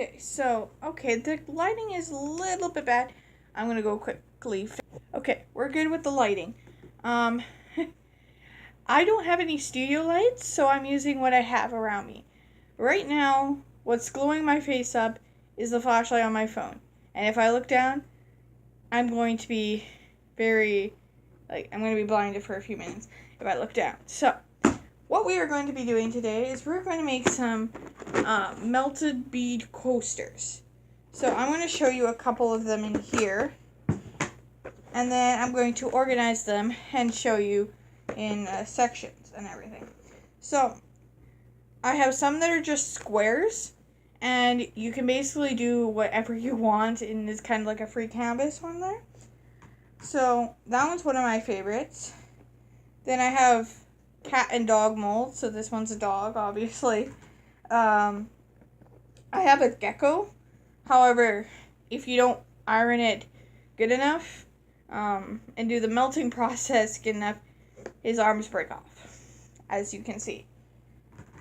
Okay, the lighting is a little bit bad. I'm gonna go quickly. Okay, we're good with the lighting. Um, I don't have any studio lights, so I'm using what I have around me. Right now, what's glowing my face up is the flashlight on my phone. And if I look down, I'm going to be I'm going to be blinded for a few minutes if I look down. So, what we are going to be doing today is we're going to make some melted bead coasters. So I'm going to show you a couple of them in here, and then I'm going to organize them and show you in sections and everything. So I have some that are just squares, and you can basically do whatever you want, and it's kind of like a free canvas one there. So that one's one of my favorites. Then I have cat and dog mold, so this one's a dog, obviously. I have a gecko. However, if you don't iron it good enough and do the melting process good enough, his arms break off, as you can see.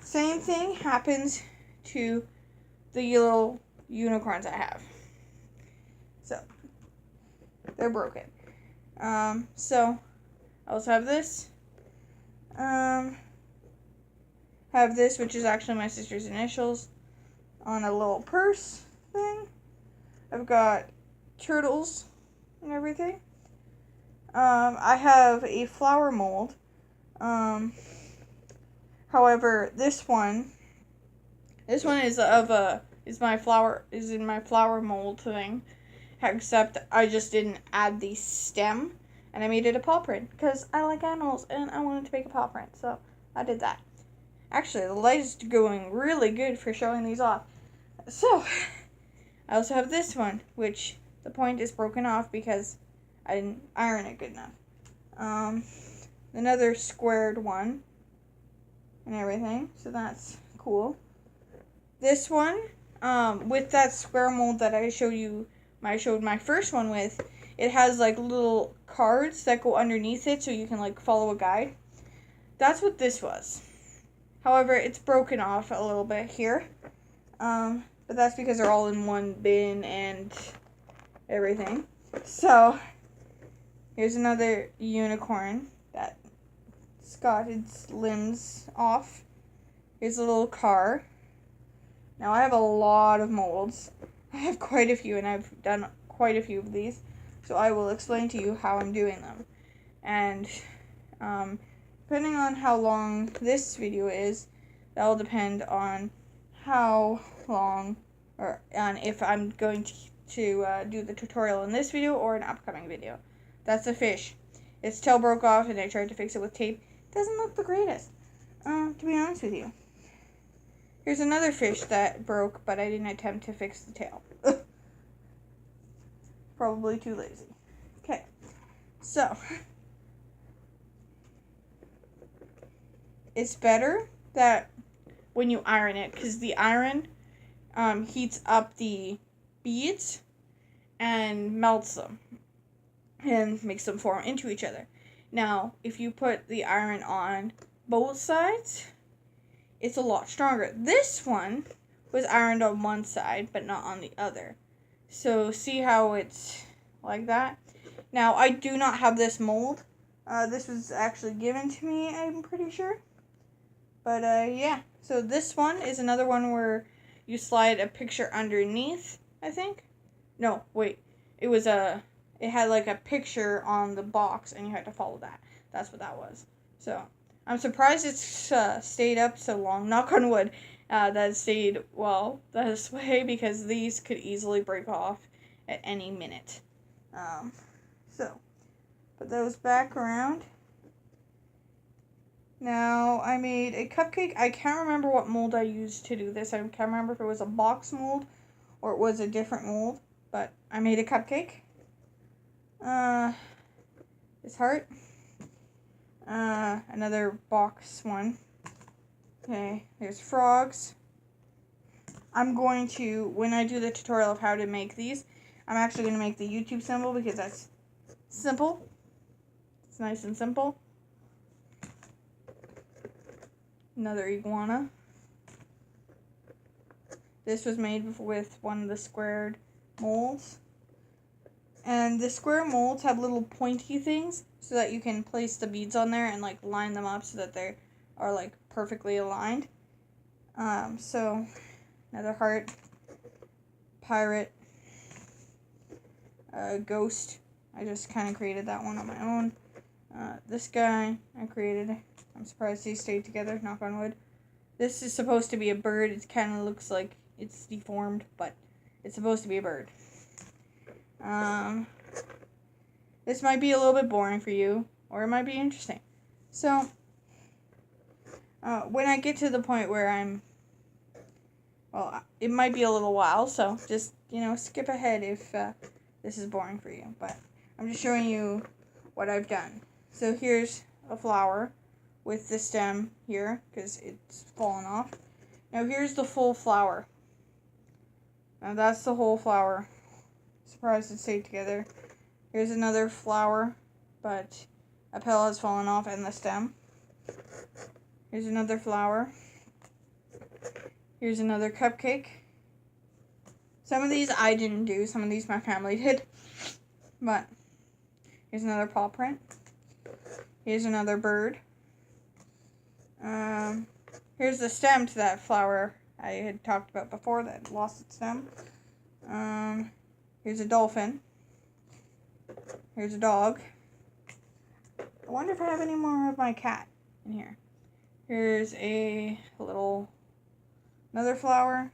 Same thing happens to the little unicorns I have. So, they're broken. So, I also have this. Have this, which is actually my sister's initials, on a little purse thing. I've got turtles and everything. I have a flower mold. However, this one is in my flower mold thing. Except I just didn't add the stem, and I made it a paw print because I like animals and I wanted to make a paw print, so I did that. Actually, the light is going really good for showing these off. So, I also have this one, which the point is broken off because I didn't iron it good enough. Another squared one and everything, so that's cool. This one, with that square mold that I showed my first one with, it has like little cards that go underneath it so you can like follow a guide. That's what this was. However, it's broken off a little bit here. But that's because they're all in one bin and everything. So, here's another unicorn that's got its limbs off. Here's a little car. Now, I have a lot of molds. I have quite a few, and I've done quite a few of these. So, I will explain to you how I'm doing them. And, depending on how long this video is, that will depend on how long, or on if I'm going to do the tutorial in this video or an upcoming video. That's a fish. Its tail broke off, and I tried to fix it with tape. It doesn't look the greatest, to be honest with you. Here's another fish that broke, but I didn't attempt to fix the tail. Probably too lazy. Okay, so it's better that when you iron it, because the iron heats up the beads and melts them and makes them form into each other. Now, if you put the iron on both sides, it's a lot stronger. This one was ironed on one side, but not on the other. So, see how it's like that? Now, I do not have this mold. This was actually given to me, I'm pretty sure. But, yeah. So, this one is another one where you slide a picture underneath, I think. No, wait. It had like a picture on the box, and you had to follow that. That's what that was. So, I'm surprised it's stayed up so long, knock on wood, that it stayed well this way, because these could easily break off at any minute. So, put those back around. Now, I made a cupcake. I can't remember what mold I used to do this. I can't remember if it was a box mold or it was a different mold, but I made a cupcake. This heart. Another box one. Okay, there's frogs. I'm going to, when I do the tutorial of how to make these, I'm actually going to make the YouTube symbol because that's simple. It's nice and simple. Another iguana. This was made with one of the squared molds. And the square molds have little pointy things so that you can place the beads on there and like line them up so that they are like perfectly aligned. So another heart, pirate, ghost. I just kind of created that one on my own. This guy I created. I'm surprised he stayed together, knock on wood. This is supposed to be a bird. It kind of looks like it's deformed, but it's supposed to be a bird. This might be a little bit boring for you, or it might be interesting. So, when I get to the point where it might be a little while, so just, skip ahead if this is boring for you. But I'm just showing you what I've done. So here's a flower with the stem here, because it's fallen off. Now here's the full flower. Now that's the whole flower. Surprised it stayed together. Here's another flower, but a petal has fallen off and the stem. Here's another flower. Here's another cupcake. Some of these I didn't do, some of these my family did. But here's another paw print. Here's another bird. Here's the stem to that flower I had talked about before that lost its stem. Here's a dolphin. Here's a dog. I wonder if I have any more of my cat in here. Here's another flower.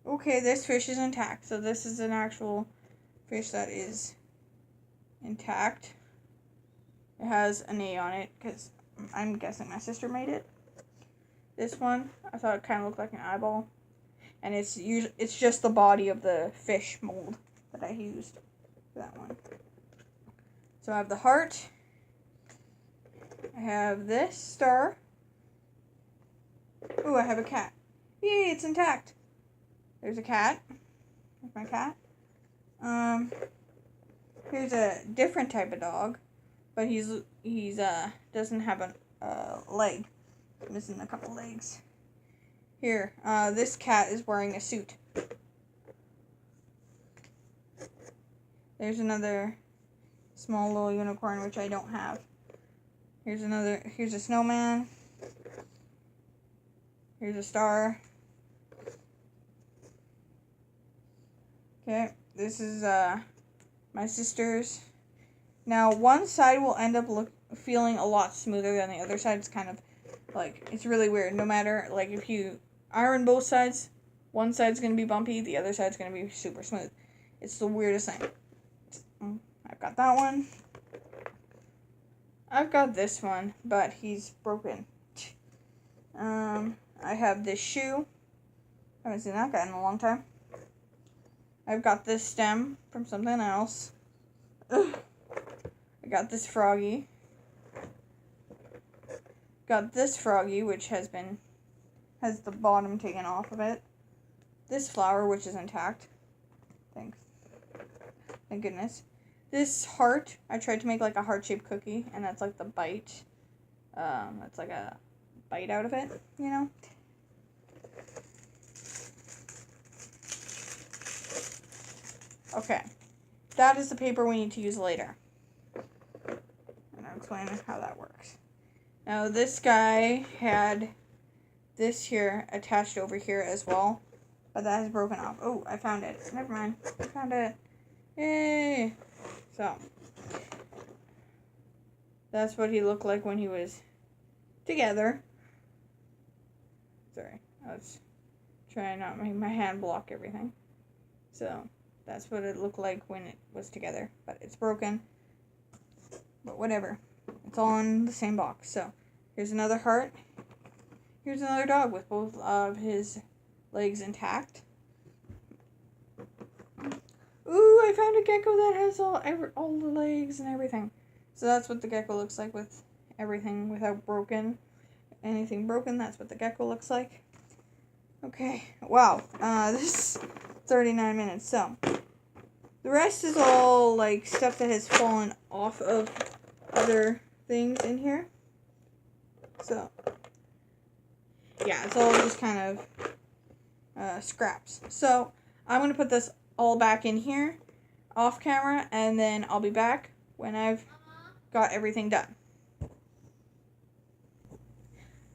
Okay, this fish is intact. So this is an actual fish that is intact. It has an A on it because I'm guessing my sister made it. This one, I thought it kind of looked like an eyeball. And it's just the body of the fish mold that I used for that one. So I have the heart. I have this star. Ooh, I have a cat. Yay, it's intact. There's a cat. There's my cat. Here's a different type of dog, but he's doesn't have a leg. He's missing a couple legs. Here, this cat is wearing a suit. There's another small little unicorn, which I don't have. Here's a snowman. Here's a star. Okay, this is my sister's. Now, one side will end up feeling a lot smoother than the other side. It's kind of like, it's really weird. No matter, like, if you iron both sides, one side's going to be bumpy, the other side's going to be super smooth. It's the weirdest thing. I've got that one. I've got this one, but he's broken. I have this shoe. I haven't seen that guy in a long time. I've got this stem from something else. Ugh. I got this froggy. Got this froggy, which has the bottom taken off of it. This flower, which is intact. Thanks. Thank goodness. This heart, I tried to make like a heart-shaped cookie, and that's like the bite. That's like a bite out of it, you know? Okay. That is the paper we need to use later. And I'll explain how that works. Now, this guy had this here attached over here as well, but that has broken off. Oh, I found it. Never mind. I found it. Yay! So, that's what he looked like when he was together. Sorry, I was trying not to make my hand block everything. So, that's what it looked like when it was together, but it's broken. But whatever. It's all in the same box. So, here's another heart. Here's another dog with both of his legs intact. Ooh, I found a gecko that has all the legs and everything. So that's what the gecko looks like with everything without anything broken. That's what the gecko looks like. Okay, wow. This is 39 minutes. So, the rest is all like stuff that has fallen off of other things in here. So, yeah, it's all just kind of scraps. So I'm going to put this all back in here off camera, and then I'll be back when I've got everything done.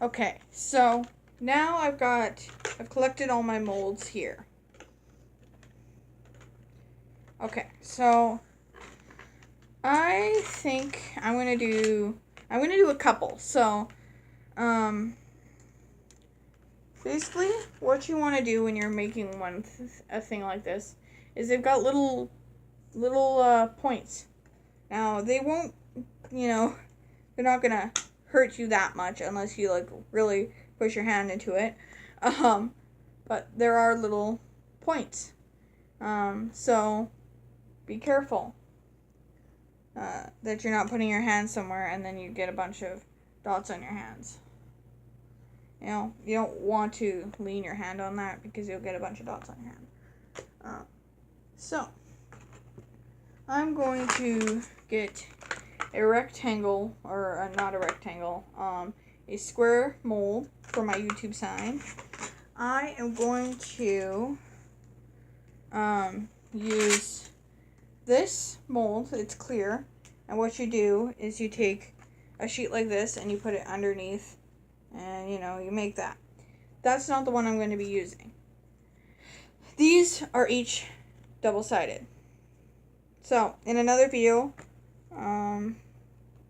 Okay, so now I've collected all my molds here. Okay, so I think I'm gonna do a couple. So, basically, what you want to do when you're making a thing like this is they've got little points. Now they won't, they're not gonna hurt you that much unless you like really push your hand into it. But there are little points. So be careful that you're not putting your hand somewhere and then you get a bunch of dots on your hands. You don't want to lean your hand on that because you'll get a bunch of dots on your hand. So I'm going to get a rectangle, or not a rectangle, a square mold for my YouTube sign. I am going to use this mold. It's clear, and what you do is you take a sheet like this and you put it underneath, and you make that. That's not the one I'm going to be using. These are each double-sided. So in another video,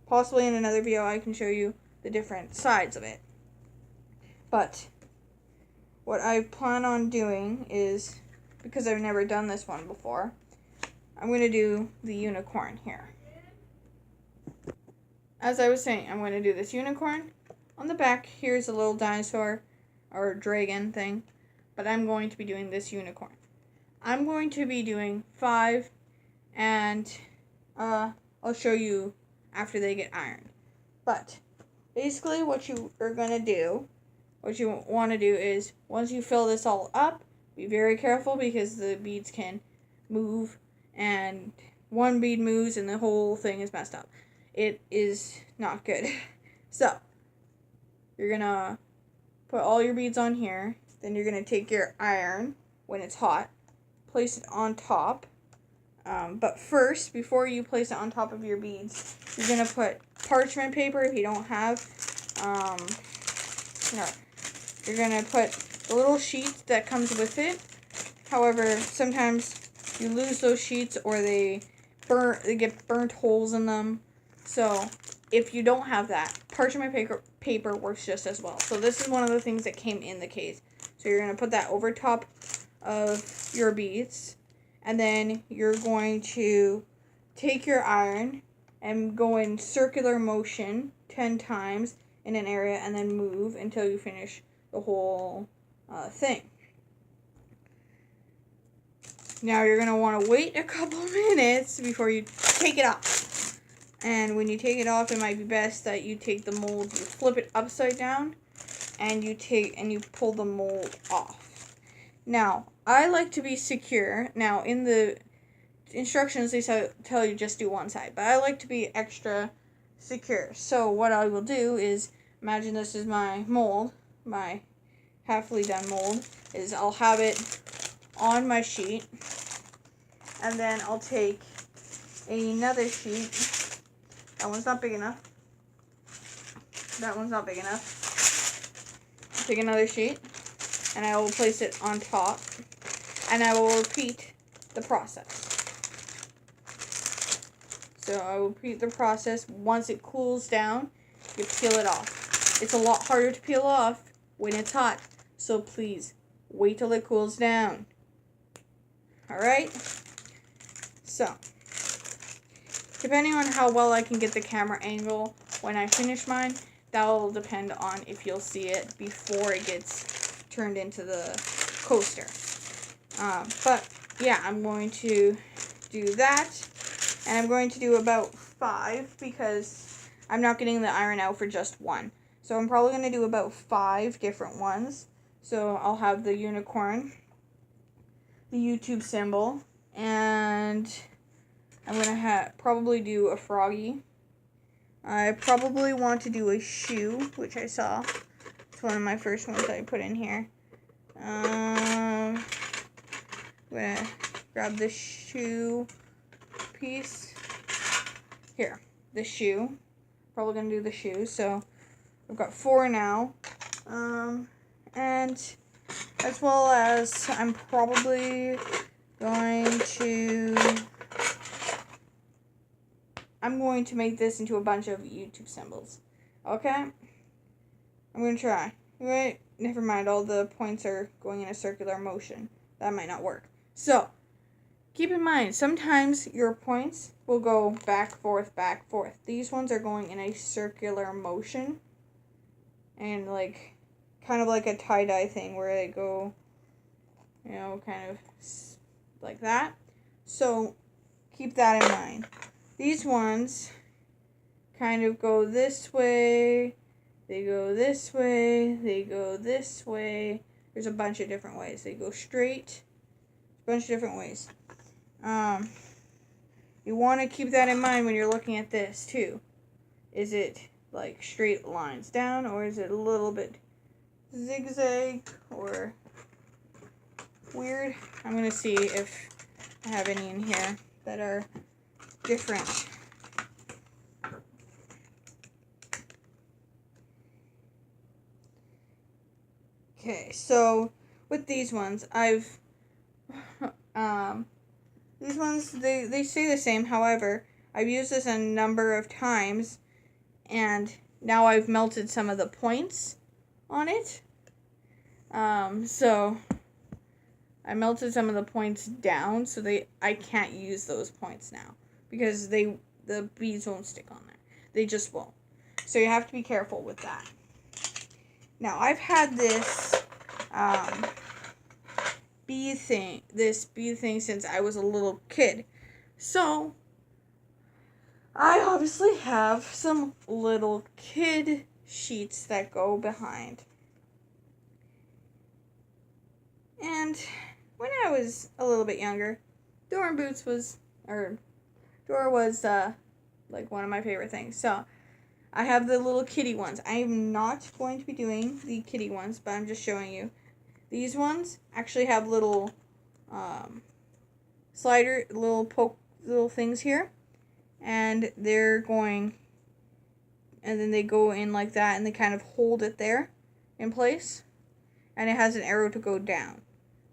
possibly in another video, I can show you the different sides of it. But what I plan on doing is, because I've never done this one before, I'm going to do the unicorn here. As I was saying, I'm going to do this unicorn. On the back, here's a little dinosaur or dragon thing, but I'm going to be doing this unicorn. I'm going to be doing 5, and I'll show you after they get ironed. But basically what you are going to do, what you want to do is, once you fill this all up, be very careful because the beads can move, and one bead moves and the whole thing is messed up. It is not good. So you're going to put all your beads on here, then you're going to take your iron when it's hot, place it on top. But first, before you place it on top of your beads, you're going to put parchment paper if you don't have. You're going to put the little sheet that comes with it. However, sometimes you lose those sheets or they get burnt holes in them. So if you don't have that, parchment paper works just as well. So this is one of the things that came in the case. So you're going to put that over top of your beads. And then you're going to take your iron and go in circular motion 10 times in an area and then move until you finish the whole thing. Now you're going to want to wait a couple minutes before you take it off. And when you take it off, it might be best that you take the mold, you flip it upside down, and you pull the mold off. Now, I like to be secure. Now, in the instructions, they tell you just do one side, but I like to be extra secure. So what I will do is, imagine this is my mold, my halfly done mold, is I'll have it on my sheet, and then I'll take another sheet. That one's not big enough. That one's not big enough. Take another sheet, and I will place it on top, and I will repeat the process. So I will repeat the process. Once it cools down, you peel it off. It's a lot harder to peel off when it's hot, so please wait till it cools down. Alright? So, depending on how well I can get the camera angle when I finish mine, that will depend on if you'll see it before it gets turned into the coaster. But yeah, I'm going to do that, and I'm going to do about 5 because I'm not getting the iron out for just one. So I'm probably going to do about 5 different ones. So I'll have the unicorn, the YouTube symbol, and I'm going to probably do a froggy. I probably want to do a shoe, which I saw. It's one of my first ones I put in here. I'm gonna grab the shoe piece. Here, the shoe. Probably gonna do the shoe. So I've got 4 now. And as well as I'm probably going to make this into a bunch of YouTube symbols. Okay? I'm going to try. Wait, never mind. All the points are going in a circular motion. That might not work. So, keep in mind, sometimes your points will go back, forth, back, forth. These ones are going in a circular motion. And, like, kind of like a tie-dye thing where they go, you know, kind of like that. So, keep that in mind. These ones kind of go this way, they go this way, they go this way. There's a bunch of different ways. They go straight, a bunch of different ways. You want to keep that in mind when you're looking at this too. Is it like straight lines down, or is it a little bit zigzag or weird? I'm going to see if I have any in here that are different. Okay, so with these ones, these ones, they stay the same. However, I've used this a number of times, and now I've melted some of the points on it. So I melted some of the points down, so I can't use those points now because the beads won't stick on there. They just won't. So you have to be careful with that. Now I've had this bead thing since I was a little kid. So I obviously have some little kid sheets that go behind. And when I was a little bit younger, Dora was like one of my favorite things. So I have the little kitty ones. I am not going to be doing the kitty ones, but I'm just showing you. These ones actually have little little things here, and and then they go in like that, and they kind of hold it there in place, and it has an arrow to go down.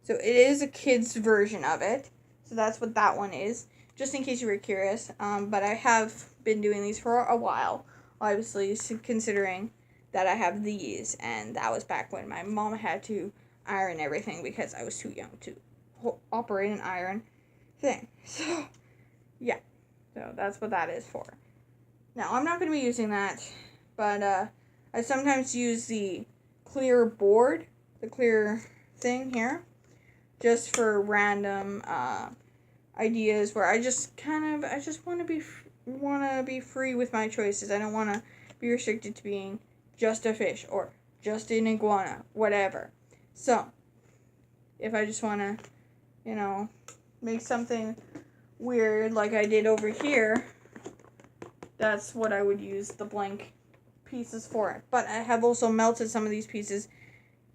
So it is a kid's version of it. So that's what that one is, just in case you were curious. But I have been doing these for a while, obviously, considering that I have these, and that was back when my mom had to iron everything because I was too young to operate an iron thing. So, yeah. So that's what that is for. Now, I'm not going to be using that, but I sometimes use the clear board, the clear thing here, just for random ideas where I just want to be free with my choices. I don't want to be restricted to being just a fish or just an iguana, whatever. So, if I just want to, make something weird like I did over here, that's what I would use the blank pieces for it. But I have also melted some of these pieces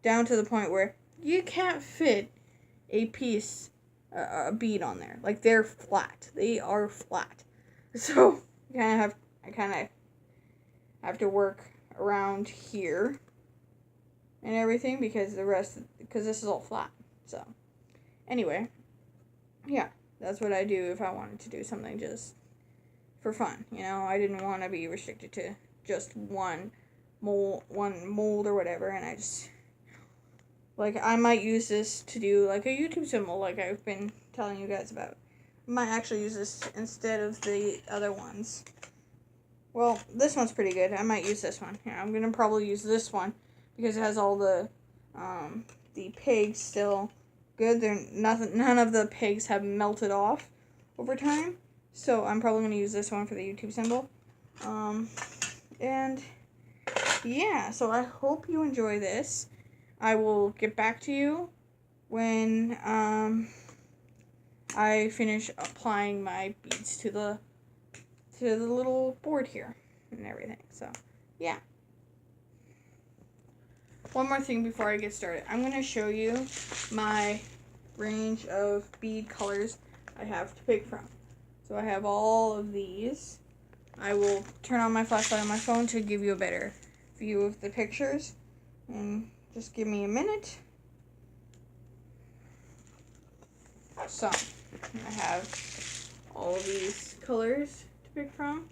down to the point where you can't fit a a bead on there. Like, they're flat. They are flat. So, I kind of have to work around here and everything because this is all flat. So, anyway, yeah, that's what I do if I wanted to do something just for fun. I didn't want to be restricted to just one mold or whatever, and I just, like, I might use this to do, like, a YouTube symbol, like I've been telling you guys about. I might actually use this instead of the other ones. Well, this one's pretty good. I might use this one. Yeah, I'm gonna probably use this one because it has all the pegs still good. None of the pegs have melted off over time. So I'm probably gonna use this one for the YouTube symbol. And yeah, so I hope you enjoy this. I will get back to you when I finish applying my beads to the little board here and everything. So, yeah. one more thing before I get started. I'm going to show you my range of bead colors I have to pick from. So I have all of these. I will turn on my flashlight on my phone to give you a better view of the pictures. And just give me a minute. So, I have all of these colors to pick from.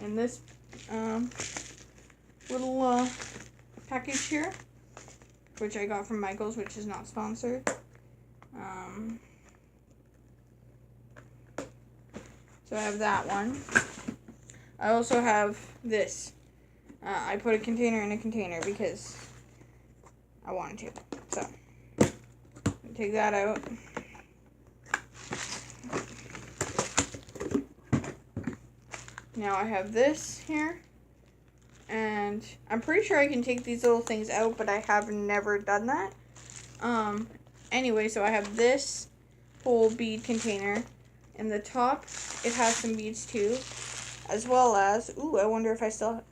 And this little package here, which I got from Michael's, which is not sponsored. So I have that one. I also have this. I put a container in a container because I wanted to. So, take that out. Now I have this here. And I'm pretty sure I can take these little things out, but I have never done that. Anyway, so I have this whole bead container. In the top, it has some beads too. As well as, ooh, I wonder if I still,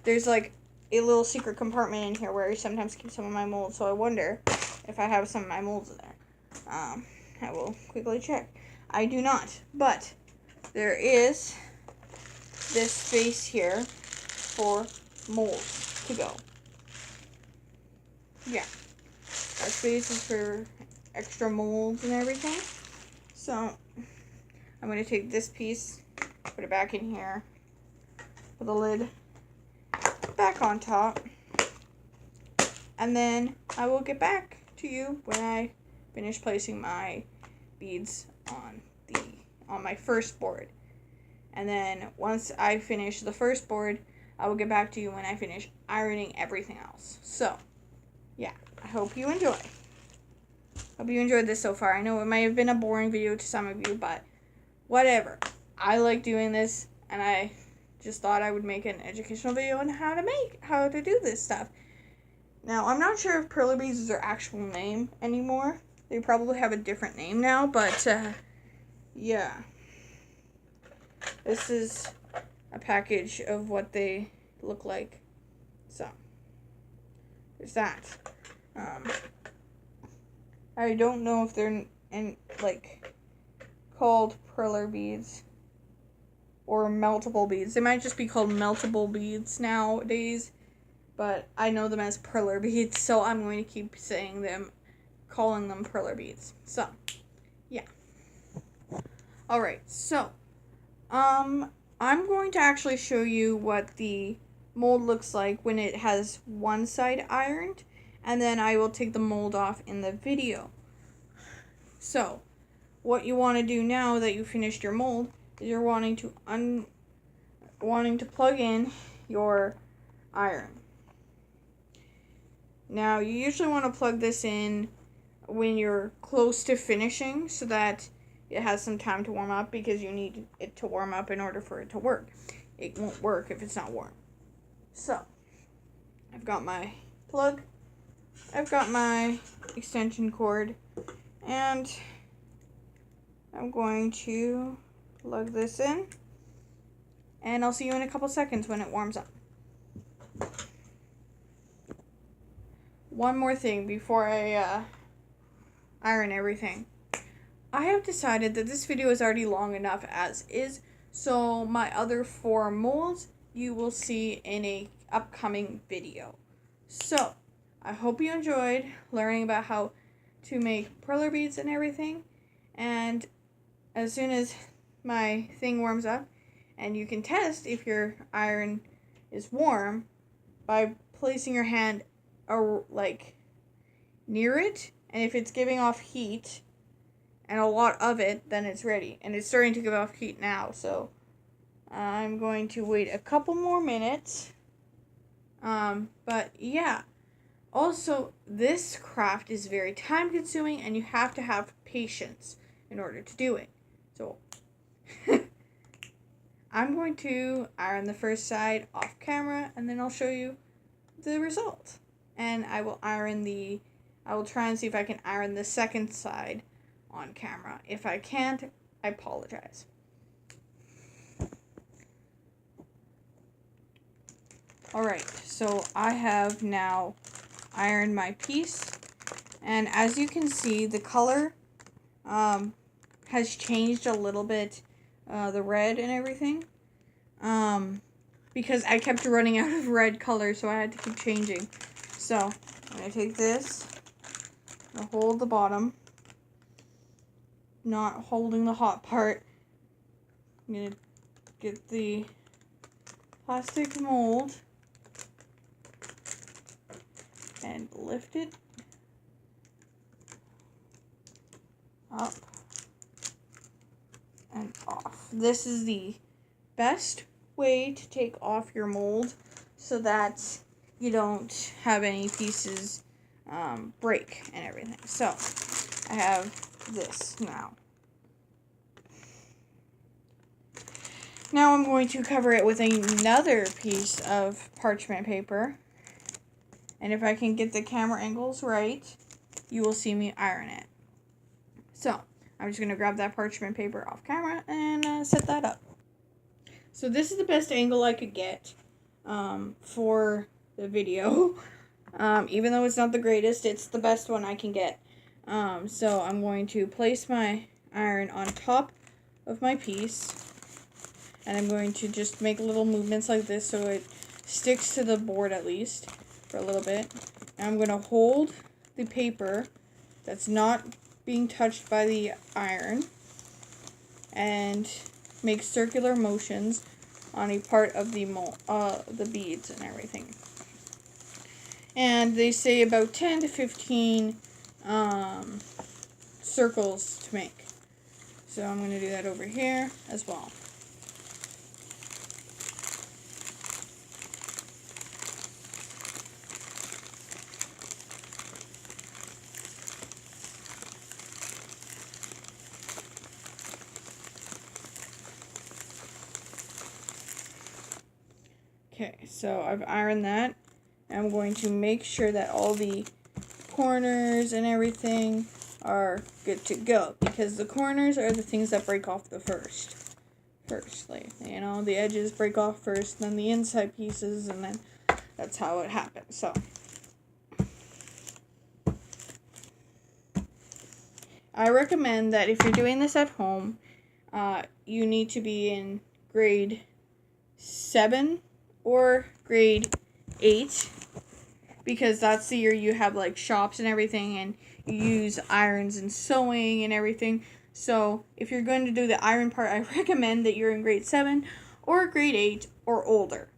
there's like a little secret compartment in here where I sometimes keep some of my molds. So I wonder if I have some of my molds in there. I will quickly check. I do not, but there is this space here for molds to go. Yeah, that space is for extra molds and everything. So I'm going to take this piece, put it back in here, put the lid back on top, and then I will get back to you when I finish placing my beads on my first board. And then once I finish the first board, I will get back to you when I finish ironing everything else. So, yeah, I hope you enjoy. Hope you enjoyed this so far. I know it might have been a boring video to some of you, but whatever. I like doing this, and I just thought I would make an educational video on how to do this stuff. Now, I'm not sure if purller beads is their actual name anymore. They probably have a different name now, but yeah. This is a package of what they look like. So, there's that. I don't know if they're called purller beads or meltable beads. They might just be called meltable beads nowadays, but I know them as purller beads, so I'm going to keep calling them purller beads. So, yeah. Alright, so, I'm going to actually show you what the mold looks like when it has one side ironed, and then I will take the mold off in the video. So, what you want to do now that you finished your mold is you're wanting to plug in your iron. Now, you usually want to plug this in when you're close to finishing so that it has some time to warm up, because you need it to warm up in order for it to work. It won't work if it's not warm. So, I've got my plug, I've got my extension cord, and I'm going to plug this in, and I'll see you in a couple seconds when it warms up. One more thing before I iron everything. I have decided that this video is already long enough as is, so my other 4 molds you will see in a upcoming video. So, I hope you enjoyed learning about how to make purller beads and everything, and as soon as my thing warms up, and you can test if your iron is warm by placing your hand near it, and if it's giving off heat and a lot of it, then it's ready. And it's starting to give off heat now, so I'm going to wait a couple more minutes. But yeah, also this craft is very time consuming, and you have to have patience in order to do it. So I'm going to iron the first side off camera, and then I'll show you the result. And I will try and see if I can iron the second side on camera. If I can't, I apologize. Alright, so I have now ironed my piece, and as you can see, the color has changed a little bit, the red and everything, because I kept running out of red color, so I had to keep changing. So, I'm going to take this, and hold the bottom, not holding the hot part. I'm going to get the plastic mold and lift it up and off. This is the best way to take off your mold so that you don't have any pieces break and everything. So I have this now. Now I'm going to cover it with another piece of parchment paper. And if I can get the camera angles right, you will see me iron it. So, I'm just going to grab that parchment paper off camera and set that up. So this is the best angle I could get for the video. Even though it's not the greatest, it's the best one I can get. So I'm going to place my iron on top of my piece. And I'm going to just make little movements like this so it sticks to the board at least for a little bit. And I'm going to hold the paper that's not being touched by the iron and make circular motions on a part of the beads and everything. And they say about 10 to 15 circles to make. So I'm going to do that over here as well. Okay, so I've ironed that. I'm going to make sure that all the corners and everything are good to go, because the corners are the things that break off the firstly. You know, the edges break off first, then the inside pieces, and then that's how it happens. So I recommend that if you're doing this at home, you need to be in grade 7 or grade 8, because that's the year you have like shops and everything, and you use irons and sewing and everything. So if you're going to do the iron part, I recommend that you're in grade 7 or grade 8 or older.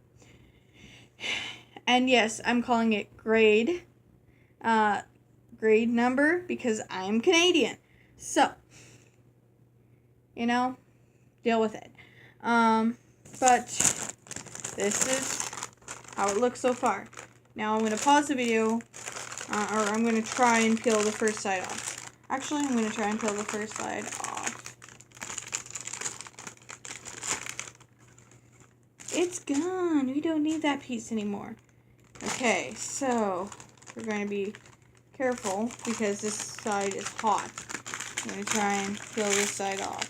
And yes, I'm calling it grade number because I'm Canadian. So, you know, deal with it. But this is how it looks so far. Now I'm going to pause the video, or I'm going to try and peel the first side off. Actually, I'm going to try and peel the first side off. It's gone. We don't need that piece anymore. Okay, so we're going to be careful because this side is hot. I'm going to try and peel this side off.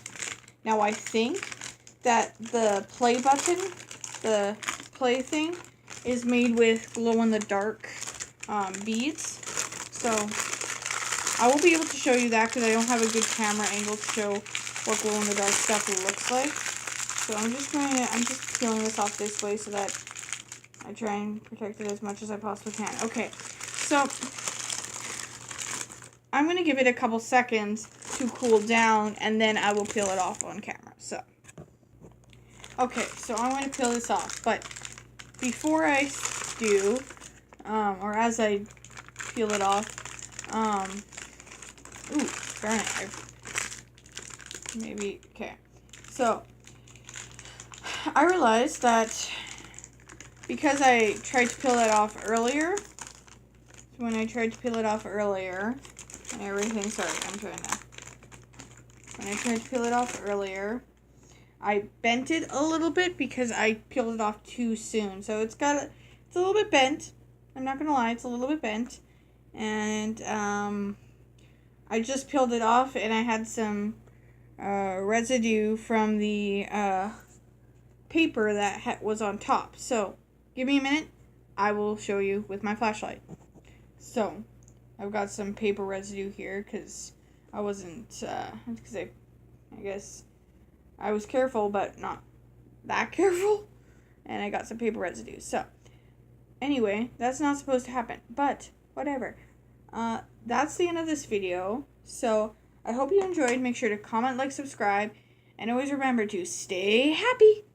Now I think that the play button, the play thing, is made with glow-in-the-dark beads. So I won't be able to show you that because I don't have a good camera angle to show what glow-in-the-dark stuff looks like. So I'm just peeling this off this way so that I try and protect it as much as I possibly can. Okay, so I'm going to give it a couple seconds to cool down, and then I will peel it off on camera. So, okay, so I'm going to peel this off, but before I do, or as I peel it off, ooh, darn it, okay, so I realized that because I tried to peel it off earlier, and everything, when I tried to peel it off earlier, I bent it a little bit because I peeled it off too soon. So it's a little bit bent. I'm not gonna lie, it's a little bit bent. And I just peeled it off, and I had some residue from the paper that was on top. So give me a minute. I will show you with my flashlight. So, I've got some paper residue here because I wasn't, because I guess I was careful, but not that careful. And I got some paper residue. So, anyway, that's not supposed to happen, but whatever. That's the end of this video. So, I hope you enjoyed. Make sure to comment, like, subscribe, and always remember to stay happy.